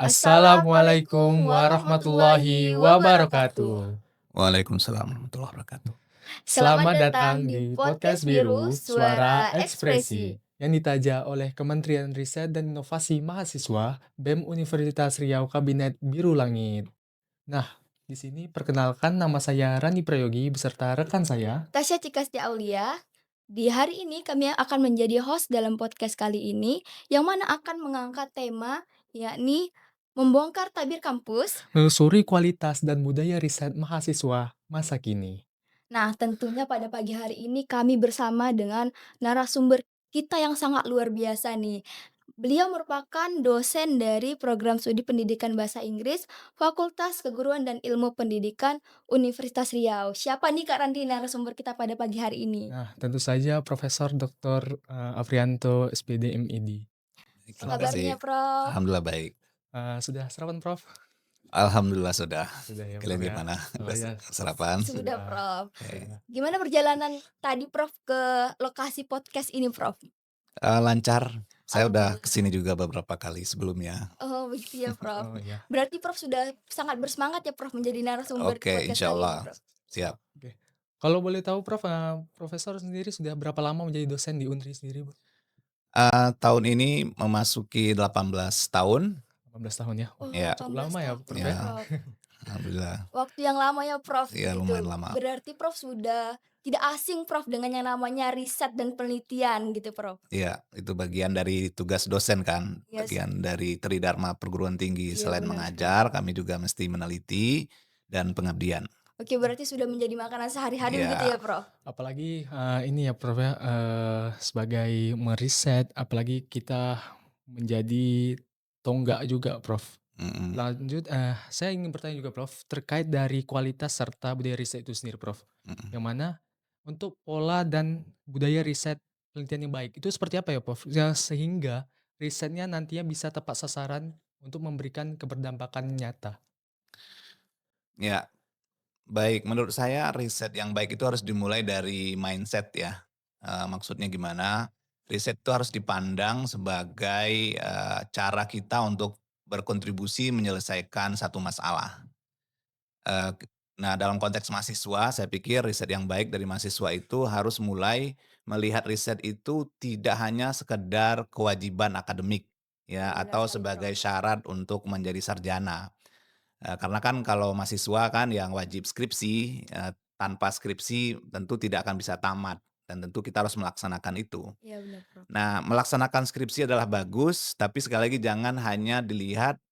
Assalamualaikum warahmatullahi wabarakatuh. Waalaikumsalam warahmatullahi wabarakatuh. Selamat datang di Podcast Biru Suara Ekspresi yang ditaja oleh Kementerian Riset dan Inovasi Mahasiswa BEM Universitas Riau Kabinet Biru Langit. Nah, di sini perkenalkan nama saya Rani Prayogi beserta rekan saya. Tasya Cikastia Aulia. Di hari ini kami akan menjadi host dalam podcast kali ini yang mana akan mengangkat tema yakni membongkar tabir kampus. Menelusuri kualitas dan budaya riset mahasiswa masa kini. Nah, tentunya pada pagi hari ini kami bersama dengan narasumber kita yang sangat luar biasa nih. Beliau merupakan dosen dari Program Studi Pendidikan Bahasa Inggris, Fakultas Keguruan dan Ilmu Pendidikan Universitas Riau. Siapa nih Kak Randi narasumber kita pada pagi hari ini? Nah, tentu saja Profesor Dr. Afrianto SPD MID. Terima Kabarnya kasih. Prof? Alhamdulillah baik. Sudah sarapan, Prof? Alhamdulillah sudah. Sudah ya, Kalian Prof ya. gimana? Oh Udah ya, sarapan? Sudah, Prof. sudah. Gimana perjalanan tadi Prof ke lokasi podcast ini, Prof? Lancar. Saya udah Alhamdulillah. kesini juga beberapa kali sebelumnya. Oh, begitu ya, Prof. Oh ya. Berarti Prof sudah sangat bersemangat ya, Prof, menjadi narasumber di Oke, podcast insya kali ini, Allah. Prof. Siap. Oke. Kalau boleh tahu, Prof, Profesor sendiri sudah berapa lama menjadi dosen di Unri sendiri, Bu? Tahun ini memasuki 18 tahun. 18 tahun ya? Oh, Ya. Cukup 18 lama ya, tahun, Prof Ya. ya? Prof. Alhamdulillah. Waktu yang lama ya, Prof. Ya, begitu. lumayan lama. Berarti Prof sudah tidak asing, Prof, dengan yang namanya riset dan penelitian gitu, Prof. Iya, itu bagian dari tugas dosen kan, Yes. bagian dari Tridharma Perguruan Tinggi. Iya, Selain benar mengajar, kami juga mesti meneliti dan pengabdian. Oke, berarti sudah menjadi makanan sehari-hari Iya. begitu ya, Prof? Apalagi ini ya, Prof ya, sebagai meriset, apalagi kita menjadi tonggak juga, Prof. Mm-mm. Lanjut, saya ingin bertanya juga, Prof, terkait dari kualitas serta budaya riset itu sendiri, Prof. Mm-mm. Yang mana untuk pola dan budaya riset penelitian yang baik itu seperti apa ya, Prof? Ya, sehingga risetnya nantinya bisa tepat sasaran untuk memberikan keberdampakan nyata. Ya, baik. Menurut saya riset yang baik itu harus dimulai dari mindset ya. Maksudnya gimana? Riset itu harus dipandang sebagai cara kita untuk berkontribusi menyelesaikan satu masalah. Eh, Nah, dalam konteks mahasiswa, saya pikir riset yang baik dari mahasiswa itu harus mulai melihat riset itu tidak hanya sekedar kewajiban akademik ya, Benar atau sekali, sebagai Prof. syarat untuk menjadi sarjana. Karena kan kalau mahasiswa kan yang wajib skripsi, tanpa skripsi tentu tidak akan bisa tamat dan tentu kita harus melaksanakan itu. Iya, benar, Prof. Nah, melaksanakan skripsi adalah bagus, tapi sekali lagi jangan hanya dilihat,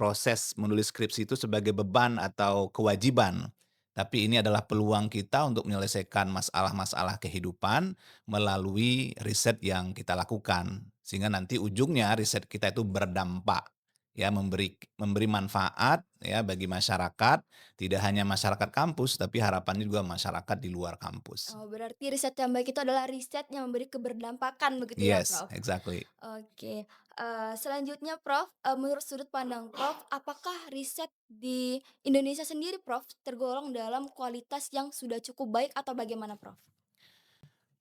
proses menulis skripsi itu sebagai beban atau kewajiban, tapi ini adalah peluang kita untuk menyelesaikan masalah-masalah kehidupan melalui riset yang kita lakukan. Sehingga nanti ujungnya riset kita itu berdampak, ya memberi manfaat ya bagi masyarakat, tidak hanya masyarakat kampus, tapi harapannya juga masyarakat di luar kampus. Oh, berarti riset yang baik itu adalah riset yang memberi keberdampakan begitu ya, Yes, Prof? exactly. Oke, selanjutnya Prof, menurut sudut pandang Prof, apakah riset di Indonesia sendiri Prof, tergolong dalam kualitas yang sudah cukup baik atau bagaimana Prof?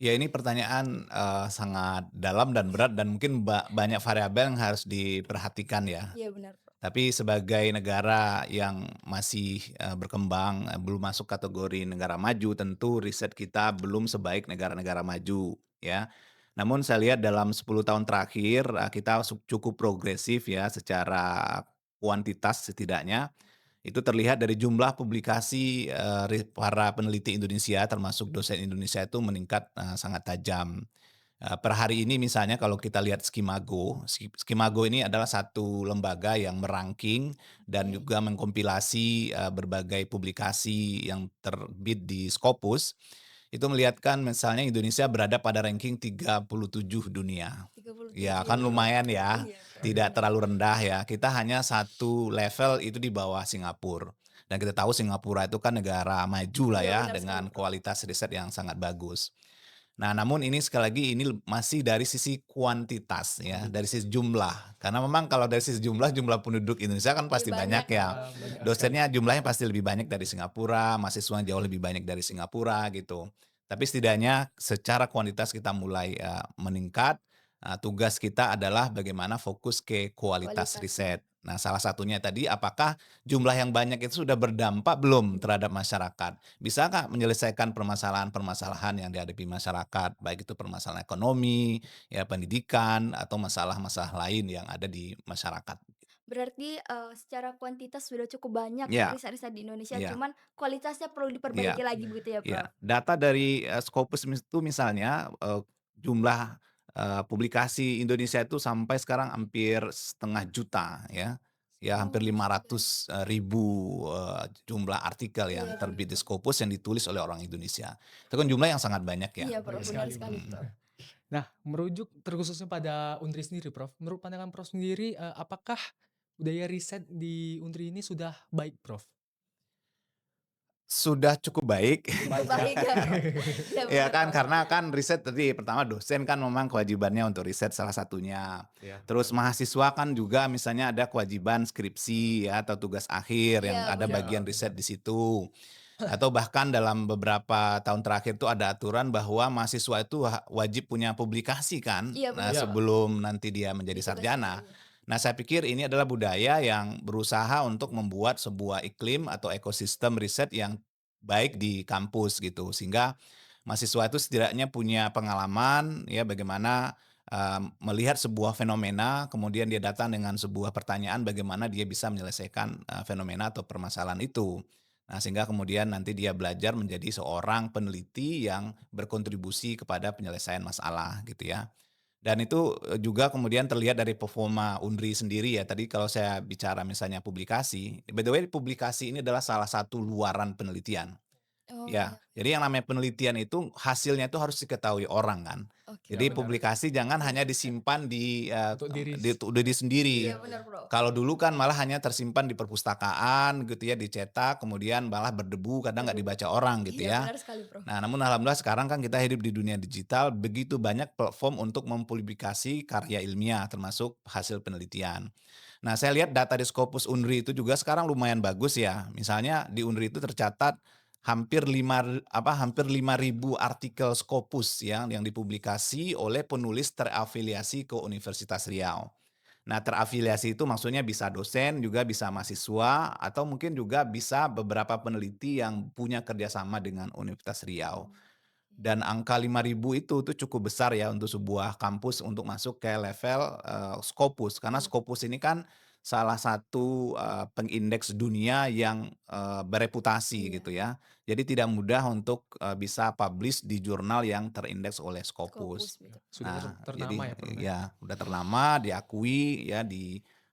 Ya ini pertanyaan, sangat dalam dan berat dan mungkin banyak variabel yang harus diperhatikan ya. Iya benar, Prof. Tapi sebagai negara yang masih, berkembang, belum masuk kategori negara maju, tentu riset kita belum sebaik negara-negara maju, ya. Namun saya lihat dalam 10 tahun terakhir, kita cukup progresif ya secara kuantitas setidaknya. Itu terlihat dari jumlah publikasi, para peneliti Indonesia termasuk dosen Indonesia itu meningkat, sangat tajam. Per hari ini misalnya kalau kita lihat Skimago, Skimago ini adalah satu lembaga yang merangking dan Oke. juga mengkompilasi, berbagai publikasi yang terbit di Scopus, itu melihatkan misalnya Indonesia berada pada ranking 37 dunia. 37 Ya ya, kan Prof. lumayan ya, Iya, Prof. tidak terlalu rendah ya. Kita hanya satu level itu di bawah Singapura. Dan kita tahu Singapura itu kan negara maju lah Iya ya benar sekali, dengan Prof. kualitas riset yang sangat bagus. Nah, namun ini sekali lagi ini masih dari sisi kuantitas ya, dari sisi jumlah. Karena memang kalau dari sisi jumlah penduduk Indonesia kan Lebih pasti banyak banyak ya. Prof. Banyak sekali. Dosennya jumlahnya pasti lebih banyak dari Singapura, mahasiswa jauh lebih banyak dari Singapura gitu. Tapi setidaknya secara kuantitas kita mulai, meningkat, tugas kita adalah bagaimana fokus ke kualitas Kualitasnya. riset. Nah, salah satunya tadi, apakah jumlah yang banyak itu sudah berdampak belum terhadap masyarakat? Bisa nggak menyelesaikan permasalahan-permasalahan yang dihadapi masyarakat, baik itu permasalahan ekonomi, ya pendidikan, atau masalah-masalah lain yang ada di masyarakat. Berarti, secara kuantitas sudah cukup banyak Ya, riset-riset di Indonesia, iya, cuman kualitasnya perlu iya. diperbaiki lagi begitu ya, Ya, Prof? data dari, Scopus itu misalnya, jumlah, publikasi Indonesia itu sampai sekarang hampir 500.000 ya. Ya hampir Oh, cukup banyak. 500.000, jumlah artikel yang Iya, terbit di benar. Scopus yang ditulis oleh orang Indonesia. Itu kan jumlah yang sangat banyak ya. Iya, Prof, Banyak benar sekali, sekali, Prof. Mhm. Prof. Nah, merujuk terkhususnya pada Unri sendiri, Prof. Menurut pandangan Prof sendiri, apakah budaya riset di Unri ini sudah baik, Prof? Sudah cukup baik. Cukup Cukup baik ya? baik ya, Prof? Iya, Ya benar, kan, Prof. karena kan riset tadi pertama dosen kan memang kewajibannya untuk riset salah satunya. Iya, Terus mahasiswa kan juga misalnya ada kewajiban skripsi ya atau tugas akhir yang Iya, ada benar, iya, bagian Prof. riset benar. di situ. Atau bahkan dalam beberapa tahun terakhir itu ada aturan bahwa mahasiswa itu wajib punya publikasi kan, Iya, nah benar, Iya, Prof. sebelum nanti dia menjadi Ditugaskan, sarjana. iya. Nah, saya pikir ini adalah budaya yang berusaha untuk membuat sebuah iklim atau ekosistem riset yang baik di kampus gitu. Sehingga mahasiswa itu setidaknya punya pengalaman ya bagaimana, melihat sebuah fenomena, kemudian dia datang dengan sebuah pertanyaan bagaimana dia bisa menyelesaikan, fenomena atau permasalahan itu. Nah, sehingga kemudian nanti dia belajar menjadi seorang peneliti yang berkontribusi kepada penyelesaian masalah gitu ya. Dan itu, juga kemudian terlihat dari performa Unri sendiri ya. Tadi kalau saya bicara misalnya publikasi, by the way publikasi ini adalah salah satu luaran penelitian. Oh, iya, Ya, jadi yang namanya penelitian itu hasilnya itu harus diketahui orang kan. oke, iya Jadi Prof. benar. publikasi jangan hanya Benar. disimpan di, Untuk diri untuk diri sendiri. Iya, iya, benar, Prof. Kalau dulu kan malah hanya tersimpan di perpustakaan gitu ya, dicetak kemudian malah berdebu kadang nggak Berdebu. dibaca orang gitu Iya, ya. benar sekali, Prof. Nah, namun alhamdulillah sekarang kan kita hidup di dunia digital, begitu banyak platform untuk mempublikasi karya ilmiah termasuk hasil penelitian. Nah, saya lihat data di Scopus Unri itu juga sekarang lumayan bagus ya. Misalnya di Unri itu tercatat hampir 5.000 artikel Scopus ya yang dipublikasi oleh penulis terafiliasi ke Universitas Riau. Nah, terafiliasi itu maksudnya bisa dosen, juga bisa mahasiswa, atau mungkin juga bisa beberapa peneliti yang punya kerjasama dengan Universitas Riau. Mmm, Dan angka 5.000 itu cukup besar ya untuk sebuah kampus untuk masuk ke level, Scopus. Karena iya, Scopus ini kan salah satu, pengindeks dunia yang, bereputasi iya, gitu ya. Jadi tidak mudah untuk, bisa publish di jurnal yang terindeks oleh Scopus Scopus. gitu. sudah Nah, ternama jadi ya, Prof, ya? ya udah ternama, diakui ya,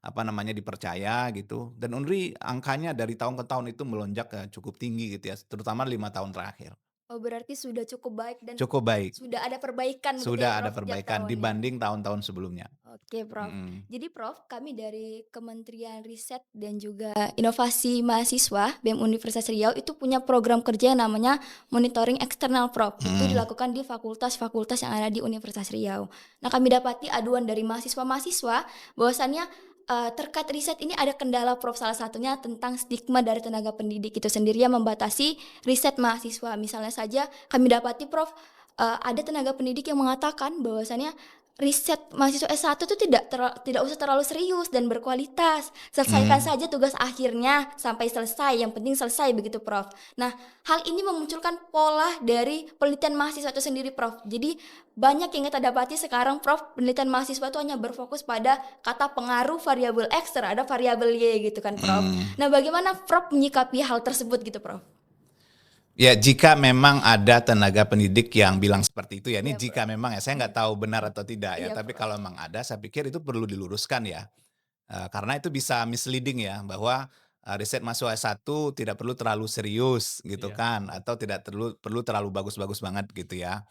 apa namanya, dipercaya gitu. Dan Unri angkanya dari tahun ke tahun itu melonjak, cukup tinggi gitu ya, terutama 5 tahun terakhir. Oh, berarti sudah cukup baik dan Cukup baik. sudah ada perbaikan begitu ya, Sudah ada Prof, setiap perbaikan tahunnya? dibanding tahun-tahun sebelumnya. Oke, Prof. Mhm. Jadi, Prof, kami dari Kementerian Riset dan juga Inovasi Mahasiswa BEM Universitas Riau itu punya program kerja yang namanya monitoring eksternal, Prof. Itu Mhm. dilakukan di fakultas-fakultas yang ada di Universitas Riau. Nah, kami dapati aduan dari mahasiswa-mahasiswa bahwasannya terkait riset ini ada kendala, Prof. Salah satunya tentang stigma dari tenaga pendidik itu sendiri yang membatasi riset mahasiswa. Misalnya saja kami dapati, Prof, ada tenaga pendidik yang mengatakan bahwasannya riset mahasiswa S1 itu tidak usah terlalu serius dan berkualitas. Selesaikan Mmm. saja tugas akhirnya sampai selesai, yang penting selesai begitu, Prof. Nah, hal ini memunculkan pola dari penelitian mahasiswa itu sendiri, Prof. Jadi banyak yang kita dapati sekarang, Prof, penelitian mahasiswa itu hanya berfokus pada kata pengaruh variabel X terhadap variabel Y gitu kan, Prof. Mhm. Nah, bagaimana Prof menyikapi hal tersebut gitu, Prof? Ya jika memang ada tenaga pendidik yang bilang seperti itu ya, ini Iya, jika Prof. memang ya, saya Iya. nggak tahu benar atau tidak ya, Iya, tapi Prof. kalau memang ada saya pikir itu perlu diluruskan ya. Karena itu bisa misleading ya, bahwa, riset mahasiswa S1 tidak perlu terlalu serius gitu Iya, kan, atau tidak perlu terlalu bagus-bagus banget gitu ya.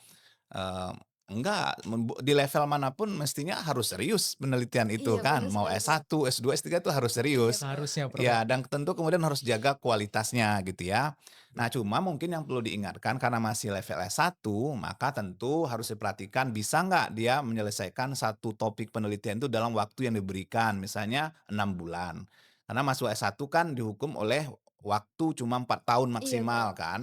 Eee, enggak, di level manapun mestinya harus serius penelitian itu Iya, kan, benar mau sekali, Prof. S1, S2, S3 itu harus Iya, serius. Prof. seharusnya, Prof, ya? Ya dan tentu kemudian harus jaga kualitasnya gitu ya. Nah cuma mungkin yang perlu diingatkan karena masih level S1, maka tentu harus diperhatikan bisa nggak dia menyelesaikan satu topik penelitian itu dalam waktu yang diberikan, misalnya 6 bulan. Karena mahasiswa S1 kan dihukum oleh waktu cuma 4 tahun Iya, maksimal Prof. kan.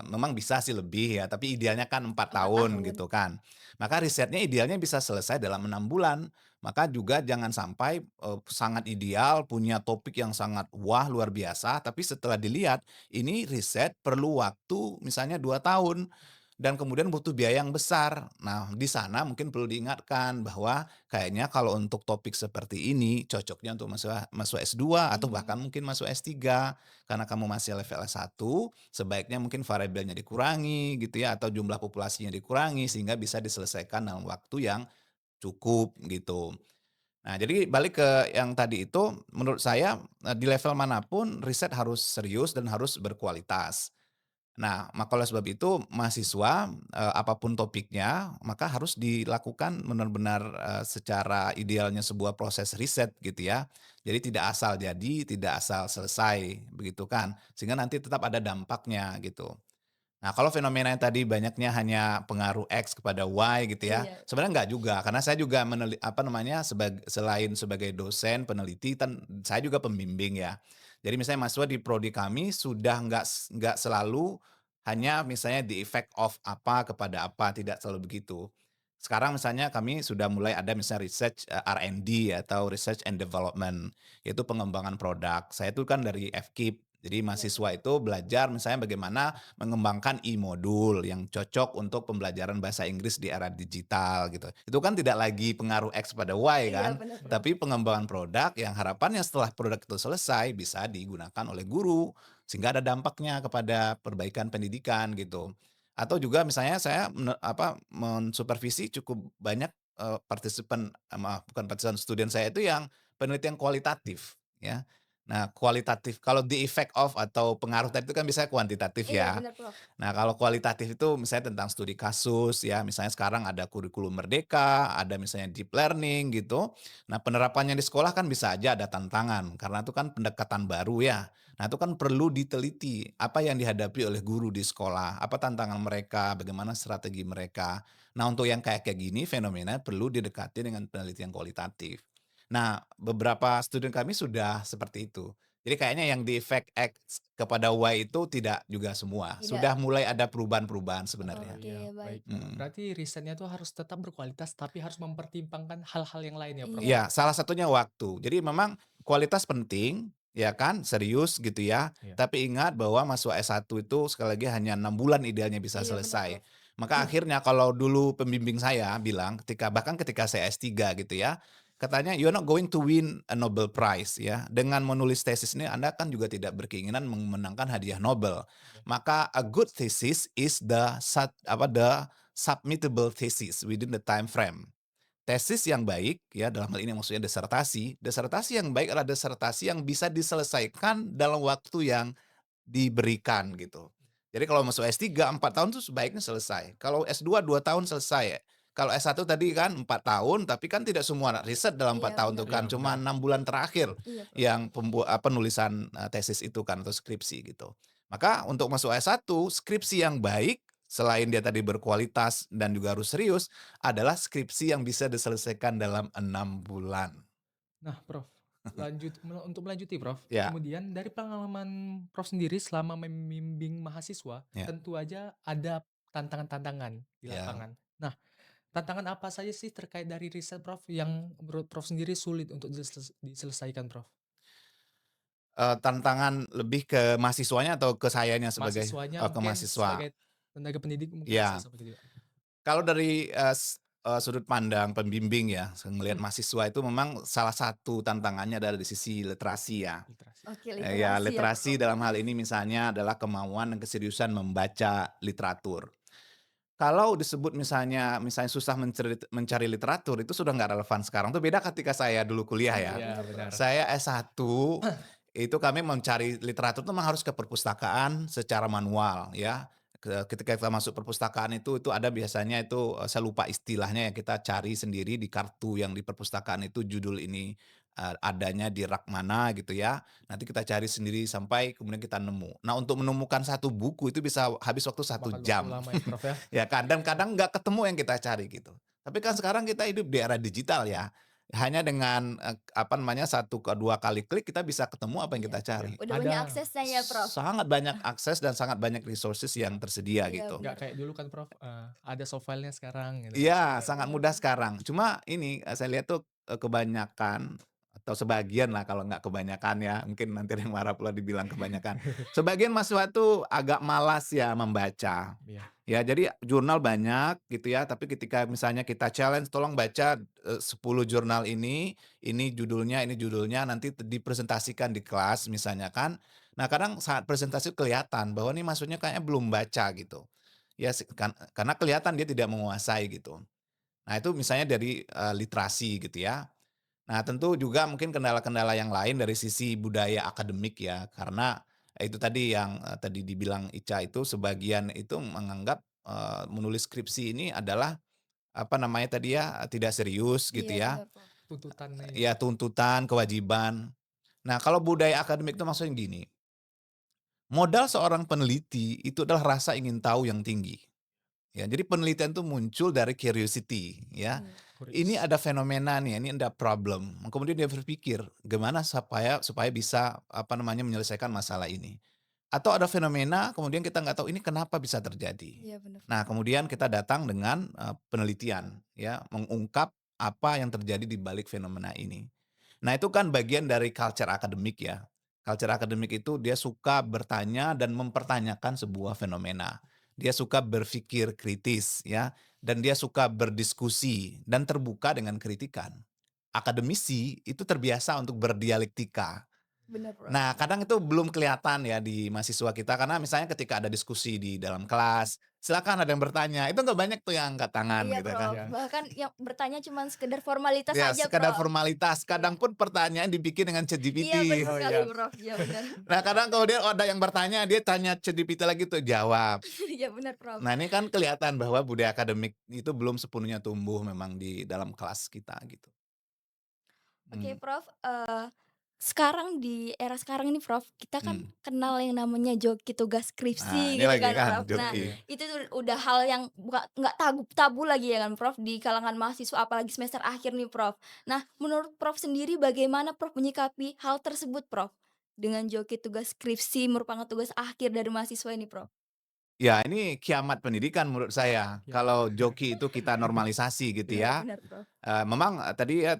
Memang bisa sih lebih ya, tapi idealnya kan 4 4 tahun tahun. gitu kan. Maka risetnya idealnya bisa selesai dalam 6 bulan. Maka juga jangan sampai, sangat ideal, punya topik yang sangat wah, luar biasa, tapi setelah dilihat, ini riset perlu waktu misalnya 2 tahun, dan kemudian butuh biaya yang besar. Nah, di sana mungkin perlu diingatkan bahwa kayaknya kalau untuk topik seperti ini, cocoknya untuk masuk masuk S2 atau Mhm. bahkan mungkin masuk S3. Karena kamu masih level S1, sebaiknya mungkin variabelnya dikurangi gitu ya, atau jumlah populasinya dikurangi, sehingga bisa diselesaikan dalam waktu yang cukup gitu. Nah, jadi balik ke yang tadi itu, menurut saya, di level manapun riset harus serius dan harus berkualitas. Nah, maka oleh sebab itu mahasiswa, apa topiknya, maka harus dilakukan benar-benar, secara idealnya sebuah proses riset gitu ya. Jadi tidak asal jadi, tidak asal selesai, begitu kan. Sehingga nanti tetap ada dampaknya gitu. Nah, kalau fenomena yang tadi banyaknya hanya pengaruh X kepada Y gitu ya, Iya. sebenarnya enggak juga, karena saya juga apa namanya, selain sebagai dosen, peneliti, kan saya juga pembimbing ya. Jadi misalnya mahasiswa di prodi kami sudah nggak selalu hanya misalnya the effect of apa kepada apa, tidak selalu begitu. Sekarang misalnya kami sudah mulai ada misalnya research, R&D atau research and development, yaitu pengembangan produk. Saya itu kan dari FKIP, jadi Iya. mahasiswa itu belajar misalnya bagaimana mengembangkan e-modul yang cocok untuk pembelajaran bahasa Inggris di era digital gitu. Itu kan tidak lagi pengaruh X pada Y Iya, kan, benar Prof. tapi pengembangan produk yang harapannya setelah produk itu selesai bisa digunakan oleh guru, sehingga ada dampaknya kepada perbaikan pendidikan gitu. Atau juga misalnya saya mensupervisi cukup banyak, partisipan maaf bukan partisipan, studen saya itu yang penelitian kualitatif ya. Nah, kualitatif kalau the effect of atau pengaruh tadi itu kan biasanya kuantitatif Iya, ya. benar Prof. Nah, kalau kualitatif itu misalnya tentang studi kasus ya, misalnya sekarang ada kurikulum merdeka, ada misalnya deep learning gitu. Nah, penerapannya di sekolah kan bisa aja ada tantangan, karena itu kan pendekatan baru ya. Nah, itu kan perlu diteliti, apa yang dihadapi oleh guru di sekolah, apa tantangan mereka, bagaimana strategi mereka. Nah, untuk yang kayak gini fenomena perlu didekati dengan penelitian kualitatif. Nah, beberapa studi kami sudah seperti itu. Jadi kayaknya yang di efek X kepada Y itu tidak juga semua, Tidak. sudah mulai ada perubahan-perubahan Oh sebenarnya. iya, Oke, baik baik. Prof. Mhm. Berarti risetnya tuh harus tetap berkualitas, tapi harus mempertimbangkan hal-hal yang lain ya, Prof, Iya. ya? Iya, salah satunya waktu. Jadi memang kualitas penting, ya kan, serius gitu ya, Iya. tapi ingat bahwa masuk S1 itu sekali lagi hanya 6 bulan idealnya bisa Iya, benar selesai. Prof. Maka akhirnya kalau dulu pembimbing saya bilang bahkan ketika saya S3 gitu ya, katanya, "You're not going to win a Nobel Prize," ya. Dengan menulis tesis ini Anda kan juga tidak berkeinginan memenangkan hadiah Nobel. Iya. Maka a good thesis is the submittable thesis within the time frame. Tesis yang baik, ya dalam hal ini maksudnya disertasi, disertasi yang baik adalah disertasi yang bisa diselesaikan dalam waktu yang diberikan gitu. Jadi kalau masuk S3 4 tahun tuh sebaiknya selesai. Kalau S2 2 tahun selesai. Kalau S1 tadi kan 4 tahun, tapi kan tidak semua riset dalam Iya, 4 tahun benar tuh kan, Iya, Prof. cuma benar. 6 bulan terakhir Iya, Prof. yang penulisan, tesis itu kan atau skripsi gitu. Maka untuk masuk S1, skripsi yang baik, selain dia tadi berkualitas dan juga harus serius, adalah skripsi yang bisa diselesaikan dalam 6 bulan. Nah, Prof, untuk melanjuti, Prof, Ya, kemudian dari pengalaman Prof sendiri selama membimbing mahasiswa, ya, tentu aja ada tantangan-tantangan di ya. lapangan. Nah, tantangan apa saja sih terkait dari riset, Prof, yang menurut Prof sendiri sulit untuk diselesaikan, Prof? Tantangan lebih ke mahasiswanya atau ke sayanya sebagai Mahasiswanya ke mungkin mahasiswa? sebagai tenaga pendidik mungkin bisa Ya, seperti itu. kalau dari, sudut pandang pembimbing ya, ngelihat Mhm, mahasiswa itu memang salah satu tantangannya adalah di sisi literasi ya. literasi. Oke, Ya literasi ya literasi Prof. dalam hal ini misalnya adalah kemauan dan keseriusan membaca literatur. Kalau disebut misalnya susah mencari literatur itu sudah nggak relevan sekarang, tuh beda ketika saya dulu kuliah Iya, ya. Iya, benar benar. Prof. Saya S1 itu kami mencari literatur tuh memang harus ke perpustakaan secara manual ya. Ketika kita masuk perpustakaan itu ada biasanya itu, saya lupa istilahnya ya, kita cari sendiri di kartu yang di perpustakaan itu judul ini, adanya di rak mana gitu ya. Nanti kita cari sendiri sampai kemudian kita nemu. Nah, untuk menemukan satu buku itu bisa habis waktu 1 Makan waktu jam. lama ya, Prof, ya? Ya kadang-kadang nggak ketemu yang kita cari gitu. Tapi kan sekarang kita hidup di era digital ya. Hanya dengan, apa namanya, 2 kali klik kita bisa ketemu apa yang Iya. kita cari. Udah banyak Ada. aksesnya ya Prof. Sangat banyak akses dan sangat banyak resources yang tersedia Iya, gitu. Nggak benar. kayak dulu kan, Prof, ada soft file-nya sekarang gitu. Iya, Iya, sangat benar mudah Prof. sekarang. Cuma ini, saya lihat tuh kebanyakan atau sebagian lah kalau nggak kebanyakan ya, mungkin nanti ada yang marah pula dibilang kebanyakan. Sebagian mahasiswa tuh agak malas ya membaca. Iya. Ya, jadi jurnal banyak gitu ya, tapi ketika misalnya kita challenge, "Tolong baca, 10 jurnal ini judulnya, nanti dipresentasikan di kelas," misalnya kan. Nah, kadang saat presentasi kelihatan bahwa nih maksudnya kayaknya belum baca gitu. Ya karena kelihatan dia tidak menguasai gitu. Nah, itu misalnya dari, literasi gitu ya. Nah, tentu juga mungkin kendala-kendala yang lain dari sisi budaya akademik ya, karena itu tadi yang, tadi dibilang Ica itu sebagian itu menganggap, menulis skripsi ini adalah, apa namanya tadi ya, tidak serius gitu Iya ya, benar, Prof. Tuntutannya ya. ya tuntutan, kewajiban. Nah, kalau budaya akademik itu maksudnya gini, modal seorang peneliti itu adalah rasa ingin tahu yang tinggi. Ya, jadi penelitian itu muncul dari curiosity ya. Iya. Ini Kuris. ada fenomena nih, ini ada problem. Kemudian dia berpikir, gimana supaya supaya bisa apa namanya menyelesaikan masalah ini. Atau ada fenomena, kemudian kita nggak tahu ini kenapa bisa terjadi. Iya benar, Nah, Prof. kemudian kita datang dengan penelitian, ya, mengungkap apa yang terjadi di balik fenomena ini. Nah, itu kan bagian dari culture akademik ya. Culture akademik itu dia suka bertanya dan mempertanyakan sebuah fenomena. Dia suka berpikir kritis ya, dan dia suka berdiskusi dan terbuka dengan kritikan. Akademisi itu terbiasa untuk berdialektika. Benar, Prof. Nah, kadang itu belum kelihatan ya di mahasiswa kita karena misalnya ketika ada diskusi di dalam kelas, silakan ada yang bertanya, itu nggak banyak tuh yang angkat tangan Iya, gitu kan. Prof. Iya. Bahkan yang bertanya cuman sekedar formalitas Ya, saja, sekadar Prof. formalitas, Iya. kadang pun pertanyaan dibikin dengan Iya benar ChatGPT. Oh sekali, iya. Prof. Iya benar. Nah, kadang kemudian ada yang bertanya, dia tanya ChatGPT lagi tuh jawab. Iya benar, Prof. Nah, ini kan kelihatan bahwa budaya akademik itu belum sepenuhnya tumbuh memang di dalam kelas kita gitu. Oke, Mmm, Prof, sekarang di era sekarang ini, Prof, kita kan mmm. kenal yang namanya joki tugas Nah, skripsi ini gitu lagi kan, kan Prof. Nah, joki. Iya. itu tuh udah hal yang nggak tabu tabu lagi ya kan, Prof, di kalangan mahasiswa apalagi semester akhir nih, Prof. Nah, menurut Prof sendiri bagaimana Prof menyikapi hal tersebut, Prof? Dengan joki tugas skripsi merupakan tugas akhir dari mahasiswa ini, Prof? Ya, ini kiamat pendidikan menurut saya. Iya. Kalau joki itu kita normalisasi gitu Iya ya. benar, Prof. Memang, tadi ya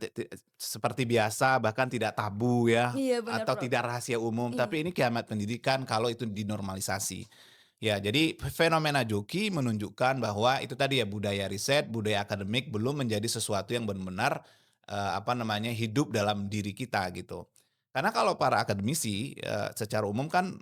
seperti biasa bahkan tidak tabu ya, Iya benar, atau Prof. tidak rahasia umum, Iya. tapi ini kiamat pendidikan kalau itu dinormalisasi. Ya, jadi fenomena joki menunjukkan bahwa itu tadi ya budaya riset, budaya akademik belum menjadi sesuatu yang benar-benar, apa namanya, hidup dalam diri kita gitu. Karena kalau para akademisi, secara umum kan,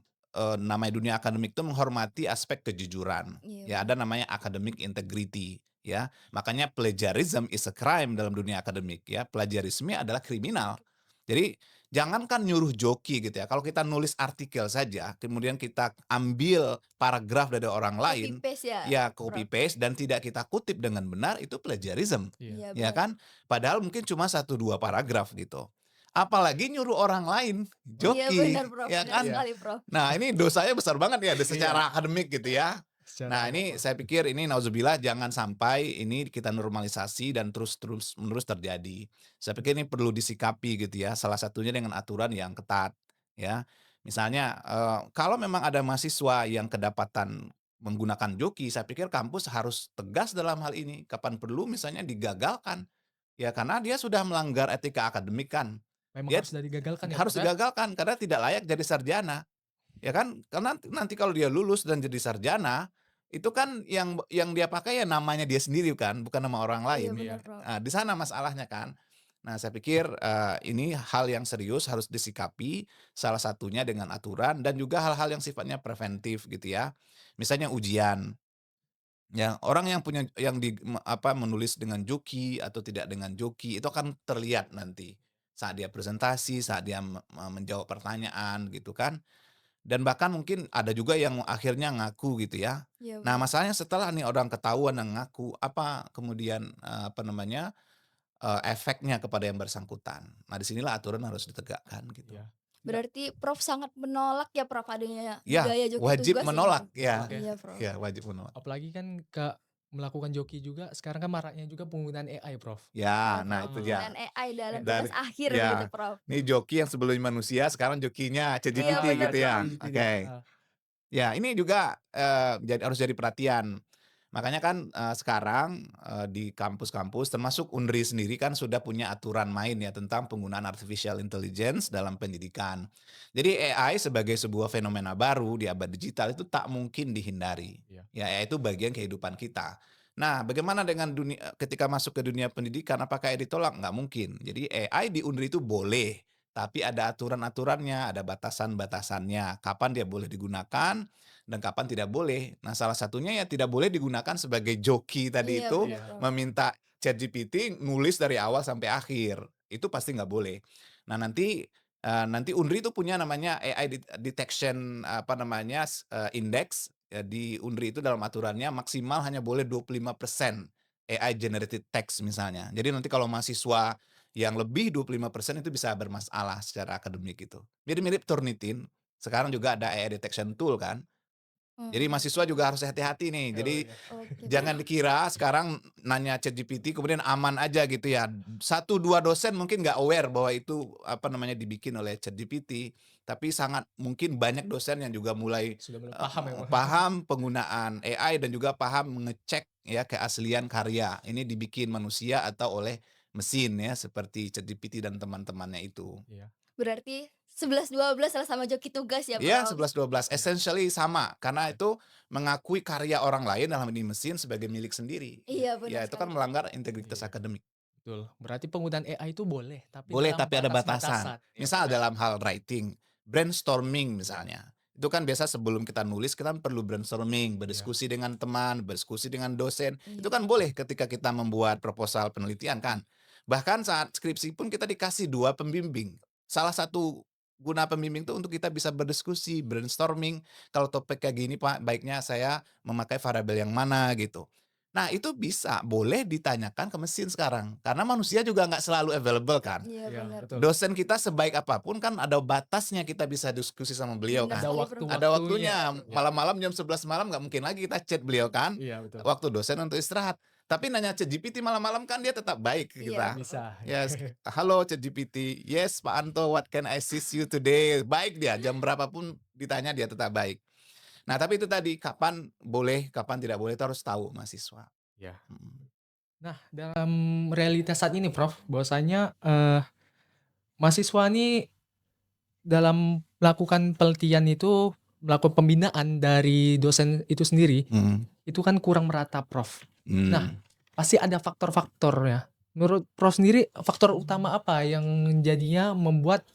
namanya dunia akademik itu menghormati aspek kejujuran. Iya Ya, benar. ada namanya academic integrity ya. Makanya plagiarism is a crime dalam dunia akademik ya. Plagiarisme adalah kriminal. Jadi jangankan nyuruh joki gitu ya. Kalau kita nulis artikel saja, kemudian kita ambil paragraf dari orang Copy lain, paste ya, ya copy Prof? paste dan tidak kita kutip dengan benar itu plagiarism, Iya. Iya ya benar. kan? Padahal mungkin cuma satu 2 paragraf gitu. Apalagi nyuruh orang lain Iya joki, benar, Prof, ya benar kan? Iya. sekali, Prof. Nah, ini dosanya besar banget ya Iya. secara akademik gitu ya. Secara Nah, ini saya pikir ini nauzubillah jangan sampai ini kita normalisasi dan terus menerus terjadi. Saya pikir ini perlu disikapi gitu ya, salah satunya dengan aturan yang ketat ya. Misalnya, kalau memang ada mahasiswa yang kedapatan menggunakan joki, saya pikir kampus harus tegas dalam hal ini. Kapan perlu misalnya digagalkan. Ya karena dia sudah melanggar etika akademik kan. memang Dia harus dari gagalkan ya, harus Prof, ya? digagalkan karena tidak layak jadi sarjana. Ya kan? Karena nanti kalau dia lulus dan jadi sarjana, itu kan yang dia pakai ya namanya dia sendiri kan, bukan nama orang Iya lain. benar, Iya. Prof. Nah, di sana masalahnya kan. Nah, saya pikir, ini hal yang serius harus disikapi, salah satunya dengan aturan dan juga hal-hal yang sifatnya preventif gitu ya. Misalnya ujian, ya orang yang punya yang menulis dengan joki atau tidak dengan joki itu akan terlihat nanti, saat dia presentasi, saat dia menjawab pertanyaan gitu kan. Dan bahkan mungkin ada juga yang akhirnya ngaku gitu ya. Iya Nah, benar. masalahnya setelah nih orang ketahuan yang ngaku, apa kemudian, apa namanya, efeknya kepada yang bersangkutan. Nah, disinilah aturan harus ditegakkan gitu. Iya. Nggak. Berarti Prof sangat menolak ya, Prof, adanya Ya, budaya joki wajib tugas ini? menolak ya. Oke. Iya, Prof. Ya, wajib menolak. Apalagi kan melakukan joki juga sekarang kan maraknya juga penggunaan AI, Prof. Ya, Iya, nah Prof, itu Heeh. dia. penggunaan AI dalam Dari tugas akhir begitu, ya, Prof. ini joki yang sebelumnya manusia, sekarang jokinya Iya ChatGPT benar, gitu Prof. ya. ChatGPT Oke. heeh. Ya, ini juga, harus jadi perhatian. Makanya kan, sekarang, di kampus-kampus termasuk UNRI sendiri kan sudah punya aturan main ya tentang penggunaan artificial intelligence dalam pendidikan. Jadi AI sebagai sebuah fenomena baru di abad digital itu tak mungkin dihindari, Iya. ya itu bagian kehidupan kita. Nah, bagaimana dengan ketika masuk ke dunia pendidikan apakah AI ditolak? Nggak mungkin. Jadi AI di UNRI itu boleh, tapi ada aturan-aturannya, ada batasan-batasannya, kapan dia boleh digunakan dan kapan tidak boleh. Nah, salah satunya ya tidak boleh digunakan sebagai joki tadi Iya itu, bener, Iya. Prof. meminta ChatGPT nulis dari awal sampai akhir. Itu pasti nggak boleh. Nah, nanti UNRI itu punya namanya AI detection, apa namanya, index, ya di UNRI itu dalam aturannya maksimal hanya boleh 25% AI generated text misalnya. Jadi nanti kalau mahasiswa yang lebih 25% itu bisa bermasalah secara akademik gitu. Mirip-mirip Turnitin, sekarang juga ada AI detection tool kan. Jadi mahasiswa Oke. juga harus hati-hati nih. Oh, Jadi iya. Oke, jangan Prof. dikira sekarang nanya ChatGPT kemudian aman aja gitu ya. Satu 2 dosen mungkin nggak aware bahwa itu, apa namanya, dibikin oleh ChatGPT, tapi sangat mungkin banyak dosen yang juga mulai, Sudah mulai paham ya, Bang? paham penggunaan AI dan juga paham mengecek ya keaslian karya. Ini dibikin manusia atau oleh mesin ya, seperti ChatGPT dan teman-temannya itu. Iya. Berarti 11-12 sama joki tugas ya, Iya, Prof? 11 12 Iya. essentially sama, karena Iya. itu mengakui karya orang lain dalam ini mesin sebagai milik sendiri. Iya. Iya bener Ya itu kan sekali, Prof. melanggar integritas Iya. akademik. Betul. Berarti penggunaan AI itu boleh, tapi Boleh dalam tapi ada batasan. batas-batasan. Ya, Misal benar. dalam hal writing, brainstorming Iya. misalnya. Itu kan biasa sebelum kita nulis kita perlu brainstorming, Iya. berdiskusi dengan teman, berdiskusi dengan dosen. Itu Iya. kan boleh ketika kita membuat proposal penelitian kan. Bahkan saat skripsi pun kita dikasih 2 pembimbing. Salah satu guna pembimbing itu untuk kita bisa berdiskusi, brainstorming, kalau topik kayak gini Pak, baiknya saya memakai variabel yang mana gitu. Nah itu bisa, boleh ditanyakan ke mesin sekarang, karena manusia juga nggak selalu available kan. Iya Iya, bener. betul. Dosen kita sebaik apapun kan ada batasnya kita bisa diskusi sama beliau Bener kan. Ada sekali, Prof. Ada waktu-waktunya. waktunya, Iya. malam-malam jam 11 malam nggak mungkin lagi kita chat beliau kan, Iya, betul. waktu dosen untuk istirahat. Tapi nanya ChatGPT malam-malam kan dia tetap baik ke Iya, kita. Prof. Bisa. Yes, "Halo ChatGPT, yes Pak Anto, what can I assist you today?" Baik dia, jam berapa pun ditanya dia tetap baik. Nah tapi itu tadi, kapan boleh, kapan tidak boleh itu harus tahu mahasiswa. Iya. Mhm. Nah, dalam realitas saat ini, Prof, bahwasanya, mahasiswa ini dalam melakukan penelitian itu, melakukan pembinaan dari dosen itu sendiri, Mhm, itu kan kurang merata, Prof. Nah, mmm. pasti ada faktor-faktor ya. Menurut Prof sendiri, faktor utama apa yang jadinya membuat,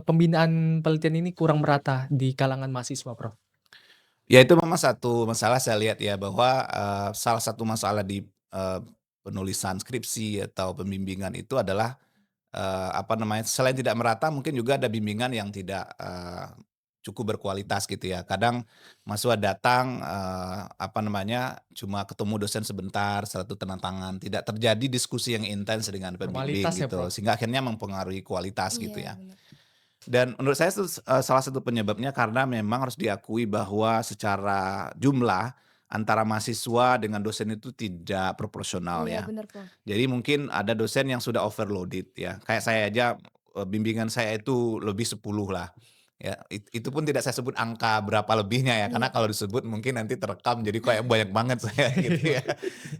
pembinaan penelitian ini kurang merata di kalangan mahasiswa, Prof? Ya itu memang satu masalah saya lihat ya bahwa, salah satu masalah di, penulisan skripsi atau pembimbingan itu adalah, apa namanya, selain tidak merata mungkin juga ada bimbingan yang tidak, cukup berkualitas gitu ya. Kadang mahasiswa datang, apa namanya, cuma ketemu dosen sebentar, setelah itu tanda tangan, tidak terjadi diskusi yang intens dengan pembimbing Formalitas ya, gitu, Prof? sehingga akhirnya mempengaruhi kualitas gitu Iya ya. bener. Dan menurut saya itu, salah satu penyebabnya karena memang harus diakui bahwa secara jumlah, antara mahasiswa dengan dosen itu tidak proporsional Iya ya. bener, Prof. Jadi mungkin ada dosen yang sudah overloaded ya, kayak saya aja, bimbingan saya itu lebih 10 lah, ya. Itu pun tidak saya sebut angka berapa lebihnya ya, karena Iya. kalau disebut mungkin nanti terekam jadi kayak banyak banget saya gitu ya.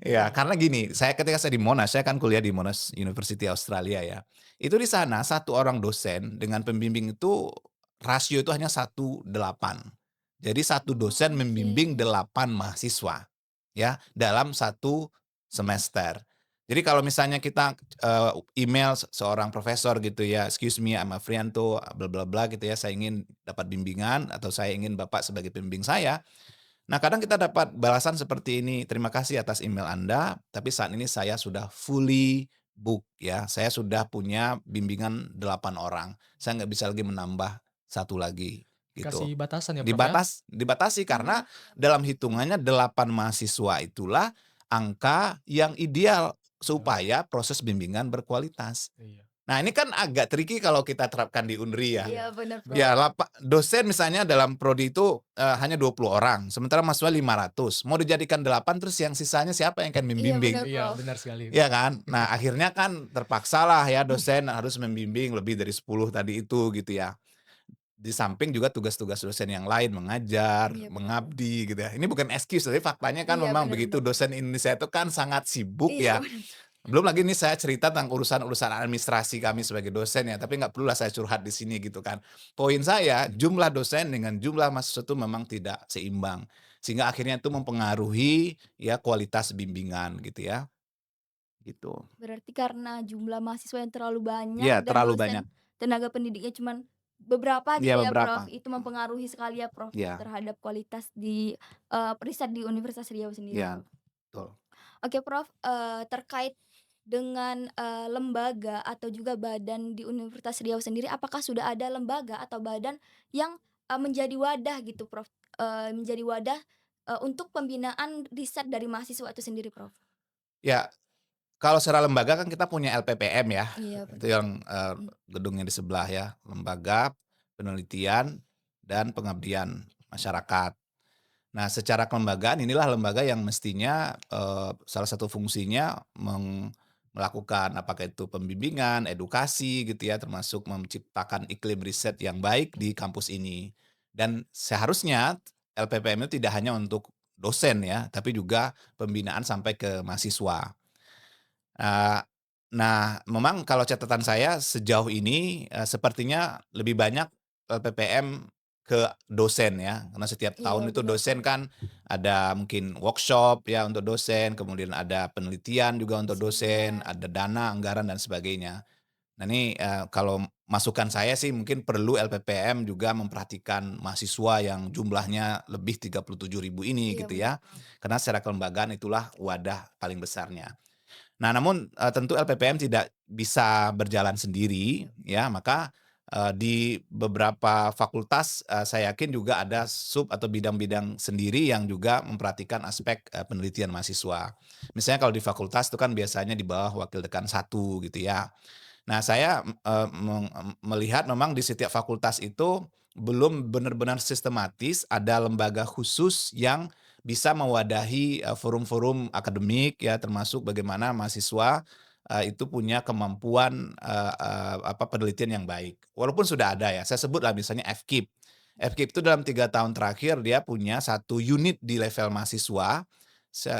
Ya, karena gini, ketika saya di Monash, saya kan kuliah di Monash University Australia ya. Itu di sana satu orang dosen dengan pembimbing itu rasio itu hanya 1:8. Jadi satu dosen Oke. membimbing 8 mahasiswa, ya, dalam satu semester. Jadi kalau misalnya kita, email seorang profesor gitu ya, "Excuse me, I'm Afrianto, bla bla bla," gitu ya, "saya ingin dapat bimbingan," atau, "Saya ingin Bapak sebagai pembimbing saya." Nah, kadang kita dapat balasan seperti ini, "Terima kasih atas email Anda, tapi saat ini saya sudah fully book ya, saya sudah punya bimbingan 8 orang. Saya nggak bisa lagi menambah satu lagi," gitu. Dikasih batasan ya, Prof, ya? Dibatasi karena Mmm. dalam hitungannya 8 mahasiswa itulah angka yang ideal Heeh. supaya proses bimbingan berkualitas. Iya. Nah, ini kan agak tricky kalau kita terapkan di UNRI ya. Iya. Iya bener, Ya, Prof. dosen misalnya dalam prodi itu, hanya 20 orang, sementara mahasiswa 500. Mau dijadikan 8 terus yang sisanya siapa yang akan Iya membimbing? bener, Iya, Prof. benar sekali. Iya kan? Nah, akhirnya kan terpaksalah ya dosen harus membimbing lebih dari 10 tadi itu, gitu ya. di samping juga tugas-tugas dosen yang lain, mengajar, Iya benar. mengabdi gitu ya. Ini bukan excuse, tapi faktanya kan Iya memang benar begitu, benar. dosen Indonesia itu kan sangat sibuk Iya ya. benar. Belum lagi nih saya cerita tentang urusan-urusan administrasi kami sebagai dosen ya, tapi nggak perlulah saya curhat di sini gitu kan. Poin saya, jumlah dosen dengan jumlah mahasiswa itu memang tidak seimbang. Sehingga akhirnya itu mempengaruhi ya kualitas bimbingan gitu ya, gitu. Berarti karena jumlah mahasiswa yang terlalu banyak Iya, dan terlalu dosen banyak. tenaga pendidiknya cuman beberapa Iya, gitu ya, beberapa. Prof. Itu mempengaruhi sekali ya, Prof, Iya, terhadap kualitas di, riset di Universitas Riau sendiri. iya, betul. Oke, Prof, terkait dengan, lembaga atau juga badan di Universitas Riau sendiri, apakah sudah ada lembaga atau badan yang, menjadi wadah gitu, Prof, menjadi wadah, untuk pembinaan riset dari mahasiswa itu sendiri, Prof? Ya, kalau secara lembaga kan kita punya LPPM ya, Iya itu benar. yang, Mhm, gedungnya di sebelah ya, Lembaga Penelitian dan Pengabdian Masyarakat. Nah, secara kelembagaan inilah lembaga yang mestinya, salah satu fungsinya melakukan apakah itu pembimbingan, edukasi gitu ya, termasuk menciptakan iklim riset yang baik di kampus ini. Dan seharusnya LPPM itu tidak hanya untuk dosen ya, tapi juga pembinaan sampai ke mahasiswa. Eee, nah, memang kalau catatan saya sejauh ini, sepertinya lebih banyak LPPM ke dosen ya, karena setiap iya tahun itu benar, dosen Prof. kan ada mungkin workshop ya untuk dosen, kemudian ada penelitian juga untuk dosen, Seminar. ada dana, anggaran dan sebagainya. Nah ini, kalau masukan saya sih mungkin perlu LPPM juga memperhatikan mahasiswa yang jumlahnya lebih 37.000 ini Iya gitu benar, ya, Prof. karena secara kelembagaan itulah wadah paling besarnya. Nah, namun, tentu LPPM tidak bisa berjalan sendiri, ya, maka, di beberapa fakultas, saya yakin juga ada sub atau bidang-bidang sendiri yang juga memperhatikan aspek, penelitian mahasiswa. Misalnya kalau di fakultas itu kan biasanya di bawah wakil dekan satu gitu ya. Nah, saya, melihat memang di setiap fakultas itu belum benar-benar sistematis ada lembaga khusus yang bisa mewadahi, forum-forum akademik ya, termasuk bagaimana mahasiswa, itu punya kemampuan, penelitian yang baik. Walaupun sudah ada ya, saya sebutlah misalnya FKIP. FKIP itu dalam 3 tahun terakhir dia punya satu unit di level mahasiswa,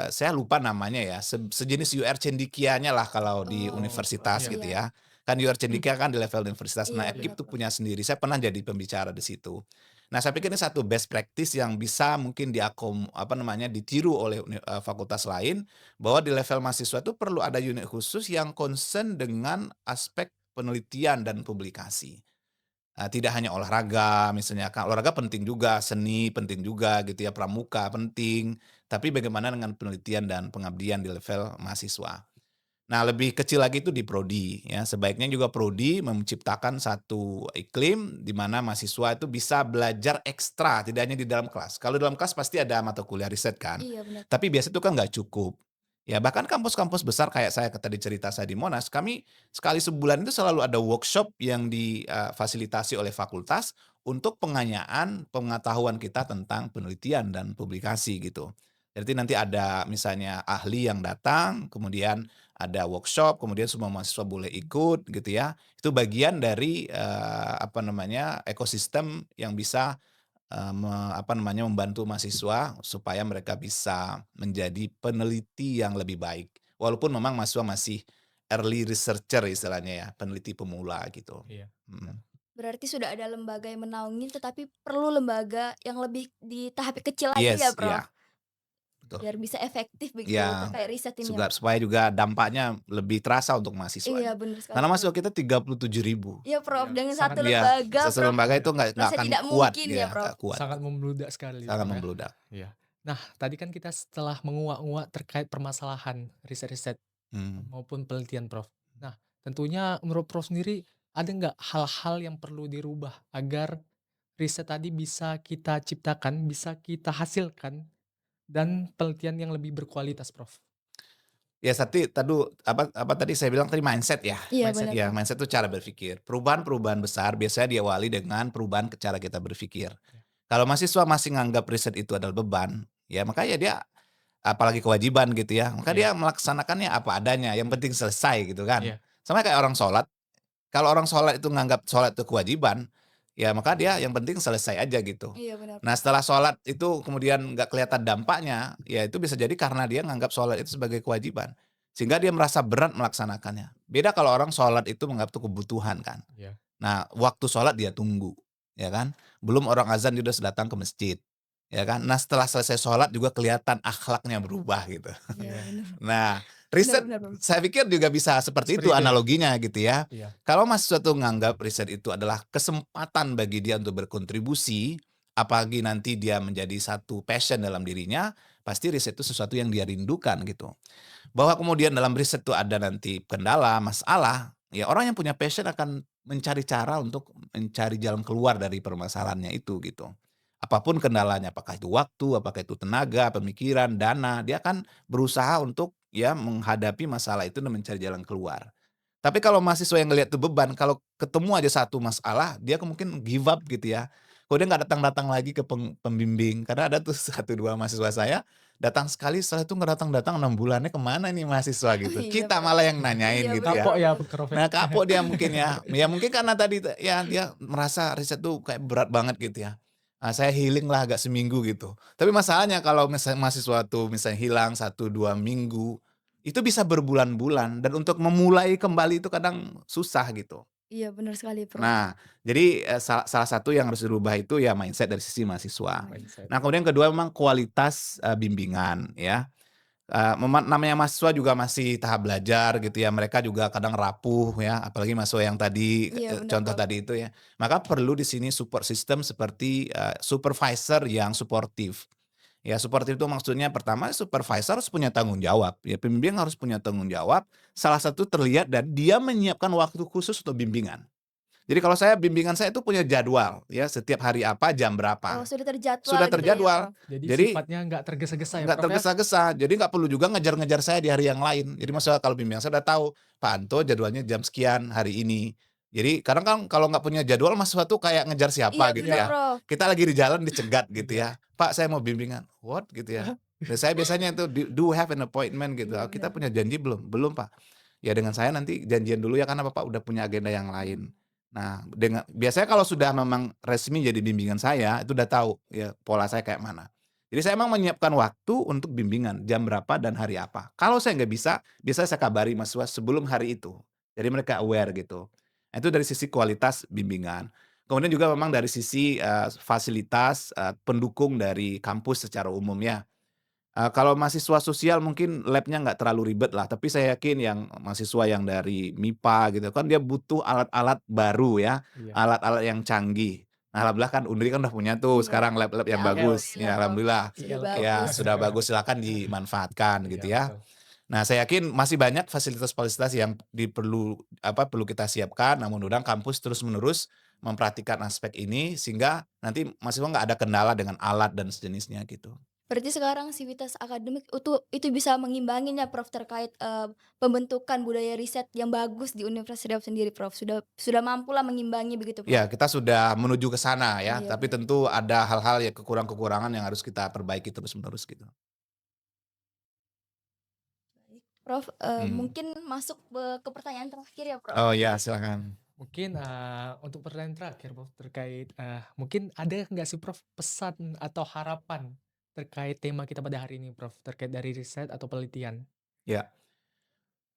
saya lupa namanya ya, sejenis UR Cendekianya lah kalau di Oh, universitas Iya. gitu iya. ya. Kan UR Cendekia kan di level universitas. Nah, Iya FKIP benar, tuh Prof. punya sendiri, saya pernah jadi pembicara di situ. Nah, saya pikir ini satu best practice yang bisa mungkin ditiru oleh fakultas lain, bahwa di level mahasiswa itu perlu ada unit khusus yang concern dengan aspek penelitian dan publikasi. Tidak hanya olahraga misalnya, kan olahraga penting juga, seni penting juga gitu ya, pramuka penting, tapi bagaimana dengan penelitian dan pengabdian di level mahasiswa. Nah, lebih kecil lagi itu di prodi ya, sebaiknya juga prodi menciptakan satu iklim di mana mahasiswa itu bisa belajar ekstra, tidak hanya di dalam kelas. Kalau dalam kelas pasti ada mata kuliah riset kan, Iya benar, Prof. tapi biasa itu kan nggak cukup. Ya bahkan kampus-kampus besar kayak saya tadi cerita saya di Monash, kami sekali sebulan itu selalu ada workshop yang difasilitasi oleh fakultas untuk penganyaan pengetahuan kita tentang penelitian dan publikasi gitu. Jadi nanti ada misalnya ahli yang datang, kemudian ada workshop, kemudian semua mahasiswa boleh ikut gitu ya. Itu bagian dari, ekosistem yang bisa, membantu mahasiswa supaya mereka bisa menjadi peneliti yang lebih baik. Walaupun memang mahasiswa masih early researcher istilahnya ya, peneliti pemula gitu. Iya. Mhm. Berarti sudah ada lembaga yang menaungi, tetapi perlu lembaga yang lebih di tahap kecil lagi ya, Yes, Prof? iya, betul. Biar bisa efektif begitu Iya, terkait riset ini ya, Prof? supaya juga dampaknya lebih terasa untuk Iya mahasiswanya. benar sekali, Karena Prof. mahasiswa kita 37.000. Iya, Prof, Iya, dengan sangat satu Iya, lembaga, satu Prof, lembaga iya, itu nggak rasa akan tidak kuat, mungkin ya, ya Prof? nggak kuat, sangat membludak sekali, sangat Prof, ya. membludak. Iya. Nah, tadi kan kita setelah menguak-nguak terkait permasalahan riset-riset Mhm. maupun penelitian, Prof. Nah, tentunya menurut Prof sendiri, ada nggak hal-hal yang perlu dirubah agar riset tadi bisa kita ciptakan, bisa kita hasilkan, dan penelitian yang lebih berkualitas, Prof? Ya apa apa tadi saya bilang tadi mindset ya? Iya Mindset, benar, Ya Prof. mindset itu cara berpikir. Perubahan-perubahan besar biasanya diawali dengan perubahan ke cara kita berpikir. ya. Kalau mahasiswa masih nganggap riset itu adalah beban, ya makanya dia apalagi kewajiban gitu ya, maka Iya, dia melaksanakannya apa adanya, yang penting selesai gitu kan. iya, Sama kayak orang sholat, kalau orang sholat itu nganggap sholat itu kewajiban, ya maka dia yang penting selesai aja gitu. Iya benar, Nah Prof. setelah sholat itu kemudian nggak kelihatan dampaknya, ya itu bisa jadi karena dia nganggap sholat itu sebagai kewajiban. Sehingga dia merasa berat melaksanakannya. Beda kalau orang sholat itu menganggap itu kebutuhan kan. Iya. Nah, waktu sholat dia tunggu, ya kan. Belum orang azan dia udah datang ke masjid, ya kan. Nah, setelah selesai sholat juga kelihatan akhlaknya berubah gitu. Iya Iya. benar. Nah, Benar riset benar, Prof. saya pikir juga bisa seperti Seperti itu itu ya? analoginya gitu ya. Iya. Kalau mahasiswa tuh nganggap riset itu adalah kesempatan bagi dia untuk berkontribusi, apalagi nanti dia menjadi satu passion dalam dirinya, pasti riset itu sesuatu yang dia rindukan gitu. Bahwa kemudian dalam riset itu ada nanti kendala, masalah, ya orang yang punya passion akan mencari cara untuk mencari jalan keluar dari permasalahannya itu gitu. Apapun kendalanya, apakah itu waktu, apakah itu tenaga, pemikiran, dana, dia akan berusaha untuk ya menghadapi masalah itu dan mencari jalan keluar. Tapi kalau mahasiswa yang ngelihat itu beban, kalau ketemu aja satu masalah, dia mungkin give up gitu ya. Kalau dia nggak datang-datang lagi ke pembimbing, karena ada tuh satu 2 mahasiswa saya, datang sekali setelah itu nggak datang-datang 6 bulannya kemana nih mahasiswa gitu. Iya, Kita Prof. malah yang nanyain Iya gitu benar, ya. Kapok ya, Prof. Prof, ya? Nah kapok dia mungkin ya mungkin karena tadi ya dia merasa riset tuh kayak berat banget gitu ya. Saya healing lah agak seminggu gitu. Tapi masalahnya kalau misalnya mahasiswa tuh misalnya hilang 1 2 minggu, itu bisa berbulan-bulan dan untuk memulai kembali itu kadang susah gitu. Iya benar sekali, Prof. Nah, jadi, salah satu yang harus dirubah itu ya mindset dari sisi mahasiswa. Mindset. Nah, kemudian kedua memang kualitas, bimbingan ya. Namanya mahasiswa juga masih tahap belajar gitu ya, mereka juga kadang rapuh ya, apalagi mahasiswa yang tadi, Iya benar, contoh Prof. tadi itu ya. Maka perlu di sini support system seperti, supervisor yang suportif. Ya suportif itu maksudnya pertama supervisor harus punya tanggung jawab, ya pembimbing harus punya tanggung jawab, salah satu terlihat dan dia menyiapkan waktu khusus untuk bimbingan. Jadi kalau saya bimbingan saya itu punya jadwal ya, setiap hari apa, jam Oh, berapa, sudah terjadwal sudah gitu ya, terjadwal. Prof? Jadi Jadi sifatnya nggak tergesa-gesa ya, nggak Prof, ya? tergesa-gesa, jadi nggak perlu juga ngejar-ngejar saya di hari yang lain. Jadi maksudnya kalau bimbingan saya udah tahu, Pak Anto jadwalnya jam sekian hari ini. Jadi kadang kan kalau nggak punya jadwal mahasiswa tuh kayak ngejar Iya siapa gitu benar, Iya, ya. Prof. Kita lagi di jalan dicegat gitu juga. ya, "Pak saya mau bimbingan." "What?" gitu ya. Dan saya biasanya itu, "Do have an appointment?" gitu. Iya "Oh, kita benar, punya Prof. janji belum?" "Belum, Pak." "Ya dengan saya nanti janjian dulu ya karena Bapak udah punya agenda yang lain." Nah, biasanya kalau sudah memang resmi jadi bimbingan saya, itu udah tahu ya pola saya kayak mana. Jadi saya emang menyiapkan waktu untuk bimbingan, jam berapa dan hari apa. Kalau saya nggak bisa, biasanya saya kabari mahasiswa sebelum hari itu. Jadi mereka aware gitu. Nah, itu dari sisi kualitas bimbingan. Kemudian juga memang dari sisi, fasilitas, pendukung dari kampus secara umum ya. Kalau mahasiswa sosial mungkin lab-nya nggak terlalu ribet lah, tapi saya yakin yang mahasiswa yang dari MIPA gitu kan dia butuh alat-alat baru ya, Iya. alat-alat yang canggih. Nah, alhamdulillah kan UNRI kan udah punya tuh Iya. sekarang lab-lab Ya yang IELTS. bagus, alhamdulillah, ya Prof. alhamdulillah. Sudah IELTS. Ya bagus. sudah bagus, silakan dimanfaatkan Iya, gitu ya. betul. Nah, saya yakin masih banyak fasilitas-fasilitas yang perlu kita siapkan, nah mudah-mudahan kampus terus-menerus memperhatikan aspek ini sehingga nanti mahasiswa nggak ada kendala dengan alat dan sejenisnya gitu. Berarti sekarang sivitas akademik itu bisa mengimbanginya, Prof, terkait, pembentukan budaya riset yang bagus di Universitas Riau sendiri, Prof. Sudah mampulah mengimbangi begitu, Prof? Ya, kita sudah menuju ke sana ya, Iya tapi benar. tentu ada hal-hal ya kekurangan-kekurangan yang harus kita perbaiki terus-menerus gitu. Baik, Prof, Hmm. mungkin masuk ke pertanyaan terakhir ya, Prof? Oh ya, silakan. Mungkin, untuk pertanyaan terakhir, Prof, terkait, mungkin ada nggak sih, Prof, pesan atau harapan terkait tema kita pada hari ini, Prof, terkait dari riset atau penelitian? Ya,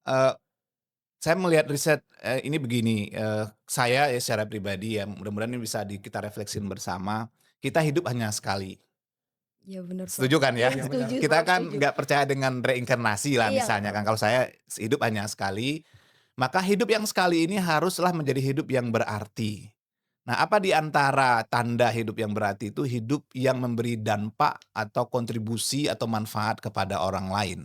eee, saya melihat riset, ini begini, saya ya secara pribadi ya, mudah-mudahan ini bisa kita refleksin bersama, kita hidup hanya sekali. Iya benar, Prof. Setuju kan ya? Iya Iya, benar. setuju, Kita Prof, kan setuju. nggak percaya dengan reinkarnasi lah Iya, misalnya Prof. kan, kalau saya hidup hanya sekali, maka hidup yang sekali ini haruslah menjadi hidup yang berarti. Nah, apa di antara tanda hidup yang berarti itu hidup yang memberi dampak atau kontribusi atau manfaat kepada orang lain.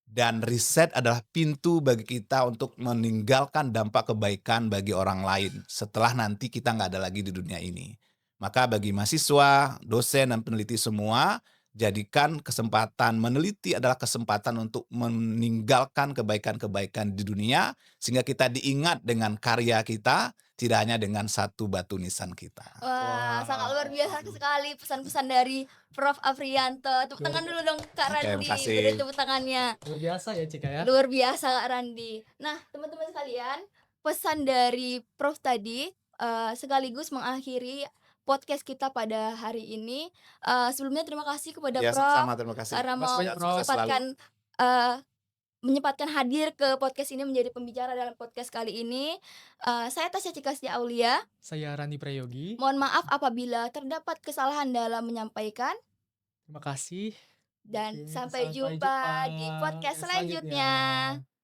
Dan riset adalah pintu bagi kita untuk meninggalkan dampak kebaikan bagi orang lain setelah nanti kita nggak ada lagi di dunia ini. Maka bagi mahasiswa, dosen, dan peneliti semua, jadikan kesempatan meneliti adalah kesempatan untuk meninggalkan kebaikan-kebaikan di dunia, sehingga kita diingat dengan karya kita, tidak hanya dengan satu batu nisan kita. Wah, sangat luar Wow, biasa sekali pesan-pesan dari Prof. Afrianto. Tepuk luar tangan dulu dong Kak Oke, Randi, beri makasih. tepuk tangannya. luar biasa ya, Cika, ya? Luar biasa Kak Randi. Nah, teman-teman sekalian, pesan dari Prof tadi, sekaligus mengakhiri podcast kita pada hari ini. Sebelumnya terima kasih kepada Ya, Prof sama-sama, terima kasih. karena Makasih mau banyak, Prof. Sukses selalu. eee, menyempatkan hadir ke podcast ini menjadi pembicara dalam podcast kali ini. Saya Tasya Cikastia Aulia. Saya Rani Prayogi. Mohon maaf apabila terdapat kesalahan dalam menyampaikan Terima kasih. dan Oke, sampai sampai jumpa jumpa di podcast selanjutnya. selanjutnya.